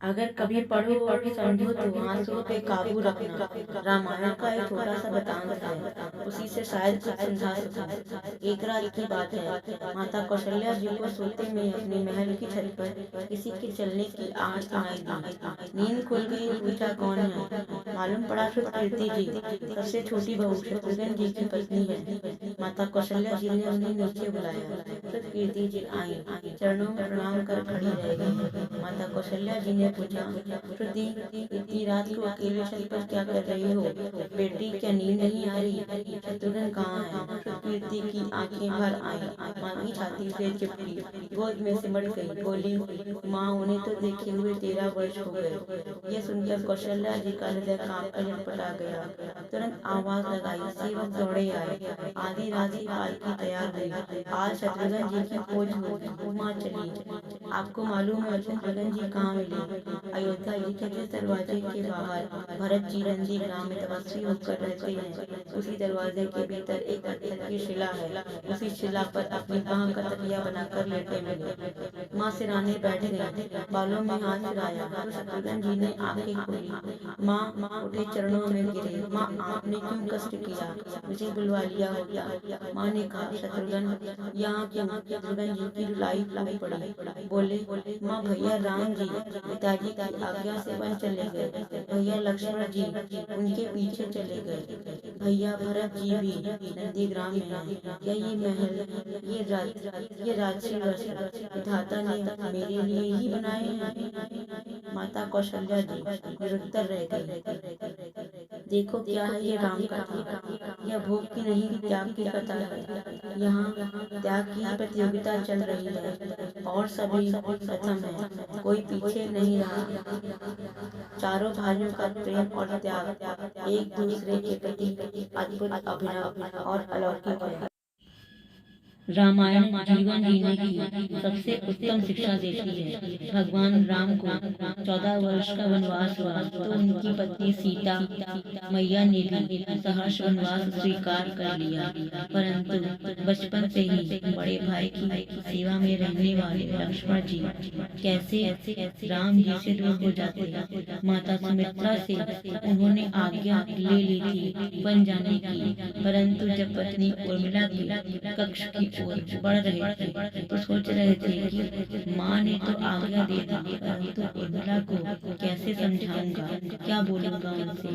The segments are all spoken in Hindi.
अगर कभी पढ़ो और समझो तो आंसुओं पे काबू रखना। रामायण का एक छोटा सा वृतांत है, उसी से शायद कुछ समझा सकूं। एक रात की बात है, माता कौशल्या जी को सोते में अपने महल की छत पर किसी के चलने की आवाज सुनाई दी। नींद खुल गई, पूछा कौन है। मालूम पड़ा श्रुत कीर्ति जी, सबसे छोटी बहू शत्रुघ्न जी की पत्नी है। माता कौशल्या जी ने उन्हें नीचे बुलाया। श्रुत कीर्ति जी आई, चरणों में प्रणाम कर खड़ी रह गई। माता कौशल्या जी ने पूछा, श्रुति, इतनी रात को अकेले छत पर क्या कर रही हो? बेटी, क्या नींद नहीं आ रही? शत्रुघ्न कहाँ है? कीर्ति की आंखें भर आई, माँ की छाती से चिपकी, गोद में सिमट गई, बोली, माँ, उन्हें तो देखे हुए 13 वर्ष हो गए। यह सुनकर कौशल्या जी का हृदय कांप कर छटपटा गया। तुरंत आवाज लगाई, सेवक दौड़े आए, आधी रात की पालकी तैयार हुई, आज शत्रुघ्न जी की खोज होगी। माँ चली। आपको मालूम है शत्रुघ्न जी कहाँ मिले? अयोध्या जी के जिस दरवाजे के बाहर भरत जी नंदी ग्राम में तपस्वी होकर रहते हैं, उसी दरवाजे के भीतर एक पत्थर की शिला है। उसी शिला पर अपनी बाह का तकिया बनाकर लेटे मिले। माँ सिराने बैठ गई, बालों में हाथ फिराया तो शत्रुघ्न जी ने आंखें खोली। माँ उठे, चरणों में गिरे। माँ, आपने क्यों कष्ट किया? मुझे बुलवा लिया होता। माँ ने कहा, शत्रुघ्न यहाँ क्यों? शत्रुघ्न जी की रुलाई फूट पड़ी, बोले, माँ, भैया राम जी पिताजी की आज्ञा से वन चले गए। भैया लक्ष्मण जी उनके पीछे चले गए। भैया भरत जी भी नंदीग्राम में हैं। क्या ये महल, ये राजसी वस्त्र विधाता ने मेरे लिए ही बनाए हैं? माता कौशल्या जी निरुत्तर रह गई। देखो क्या है ये राम कथा, यह भोग की नहीं, त्याग की कथा है। यहाँ त्याग की प्रतियोगिता चल रही है और सभी प्रथम है, कोई पीछे नहीं रहा। चारों भाइयों का प्रेम और त्याग एक दूसरे के प्रति अद्भुत, अभिनव और अलौकिक है। रामायण जीवन जीने की सबसे उत्तम शिक्षा देती है। भगवान राम को 14 वर्ष का वनवास हुआ तो उनकी पत्नी सीता मैया ने भी सहर्ष वनवास स्वीकार कर लिया, परंतु बचपन से ही बड़े भाई की सेवा में रहने वाले लक्ष्मण जी कैसे राम जी से दूर हो जाते। माता सुमित्रा से उन्होंने आज्ञा ले ली थी वन जाने की, परंतु जब पत्नी उर्मिला के कक्ष की ओर बढ़ रहे थे तो सोच रहे थे कि माँ ने तो आज्ञा दे दी, परंतु उर्मिला को कैसे समझाऊंगा, क्या बोलूंगा उनसे।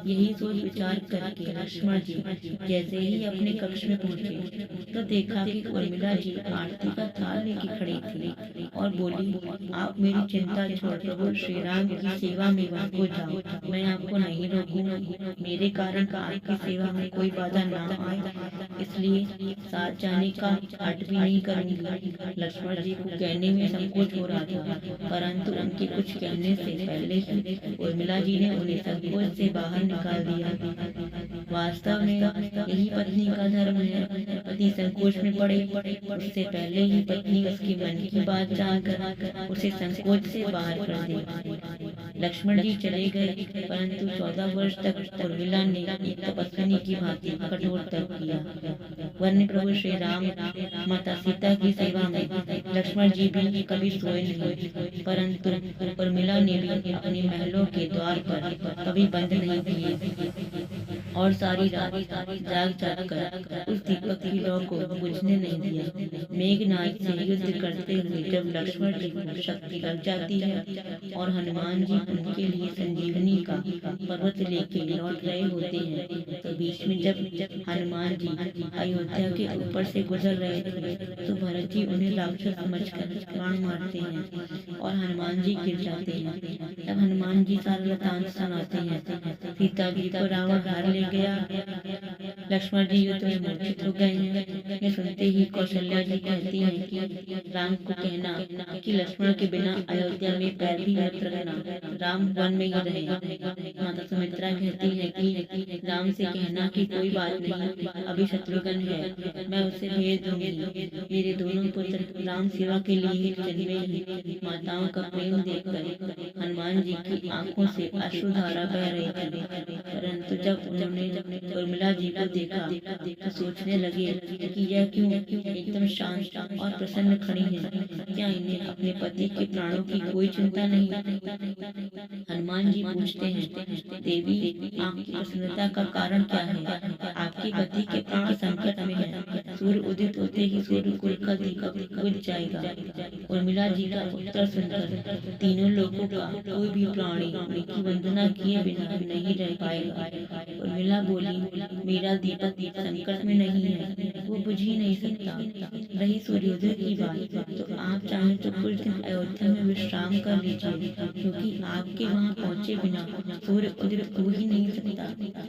यही सोच विचार करके लक्ष्मण जी जैसे ही अपने कक्ष में पहुंचे तो देखा कि उर्मिला जी आरती का थाल लेके खड़ी थी और बोली, आप मेरी चिंता छोड़ प्रभु श्री राम की सेवा में वन को जाओ, मैं आपको नहीं रोकूंगी। मेरे कारण आपकी सेवा में कोई बाधा ना आए, इसलिए साथ जाने का हट भी नहीं करूंगी। लक्ष्मण जी को कहने में संकोच हो रहा था, परंतु उनके कुछ कहने से पहले ही उर्मिला जी ने उन्हें संकोच से बाहर निकाल दिया। वास्तव में यही पत्नी का धर्म है। पति संकोच में पड़े उससे पहले ही पत्नी उसके मन की बात जानकर उसे संकोच से बाहर कर दे। लक्ष्मण जी चले गए, परंतु 14 वर्ष तक उर्मिला ने एक तपस्विनी की भांति कठोर तप किया। वन्य प्रभु श्री राम माता सीता की सेवा में लक्ष्मण जी भी कभी सोए नहीं, परंतु उर्मिला ने भी अपने महलों के द्वार पर कभी बंद नहीं किए और सारी रात जाग जाग कर उस दीपक की लौ को बुझने नहीं दिया। मेघनाद से युद्ध करते हुए जब लक्ष्मण जी को शक्ति लग जाती है और हनुमान जी उनके लिए संजीवनी का पर्वत लेके लौट रहे होते हैं, तो बीच में जब हनुमान जी अयोध्या के ऊपर से गुजर रहे थे तो भरत जी उन्हें राक्षस समझकर बाण मारते हैं और हनुमान जी गिर जाते हैं। तब हनुमान जी सारा वृतांत सुनाते हैं। सीता जी को रावण हार ले गया, लक्ष्मण जी युद्ध में मूर्छित हो गए हैं। ये सुनते ही कौशल्या जी कहती हैं कि राम को कहना कि लक्ष्मण के बिना अयोध्या में पैर भी मत रखना, राम वन में ही रहे। माता सुमित्रा कहती है कि राम से कहना कि कोई बात नहीं, अभी शत्रुघ्न है, मैं उसे भेज दूंगी। मेरे दोनों पुत्र राम सेवा के लिए ही जन्मे हैं। माताओं का प्रेम देखकर हनुमान जी की आंखों से अश्रुधारा बह रही थी, परंतु जब उन्होंने उर्मिला जी को देखा तो सोचने लगे कि यह क्यों एकदम शांत और प्रसन्न खड़ी है। क्या इन्हें अपने पति के प्राणों की कोई चिंता नहीं? हनुमान जी पूछते हैं, देवी, आपकी प्रसन्नता का कारण क्या है? आपके पति के प्राण संकट में है। सूर्य उदित होते ही सूर्य कुल का दीपक बुझ जाएगा। उर्मिला जी का उत्तर सुनकर तीनों लोगों का कोई भी प्राणी उनकी वंदना किए बिना नहीं रह पाएगा। उर्मिला बोली, मेरा दीपक संकट में नहीं है, वो बुझ ही नहीं सकता। रही सूर्योदय की बात, तो आप चाहें तो कुछ दिन अयोध्या में विश्राम कर लीजिए, क्योंकि आपके वहाँ पहुँचे बिना सूर्य उदित हो ही नहीं सकता।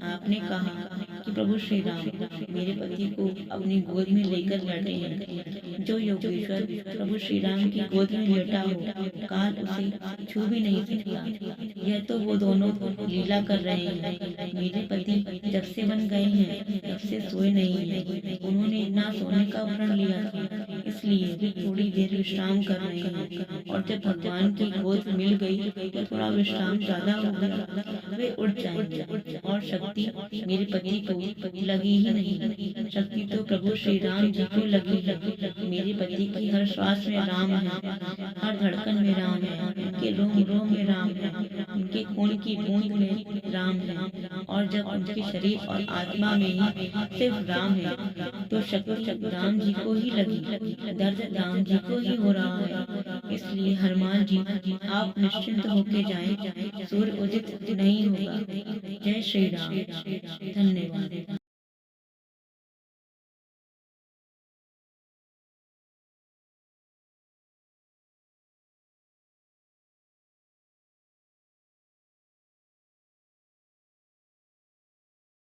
आपने कहा कि प्रभु श्री राम मेरे पति को अपनी गोद में लेकर बैठे हैं। जो योगेश्वर प्रभु श्री राम की गोद में लेटा हो, काल उसे छू भी नहीं सकता। यह तो वो दोनों लीला कर रहे हैं। मेरे पति जब से बन गए हैं तब से सोए नहीं हैं। उन्होंने ना सोने का प्रण लिया था, इसलिए थोड़ी देर विश्राम कर रहे हैं। और जब भगवान की गोद मिल गई तो थोड़ा विश्राम ज्यादा हो गया, वे उठ जाएंगे। और शक्ति मेरे पति को लगी ही नहीं। शक्ति तो प्रभु श्री राम जी को लगी। मेरे पति की हर श्वास में राम है, हर धड़कन में राम है, उनके रोम रोम में राम है, उनके खून की बूंद में राम है। और जब उनके शरीर और आत्मा में ही सिर्फ राम है, तो शक्ति राम जी को ही लगी, दर्द राम जी को ही हो रहा है। इसलिए हनुमान जी, आप निश्चिंत होके जाएं, सूर्य उदित नहीं होगा। जय श्री राम। धन्यवाद।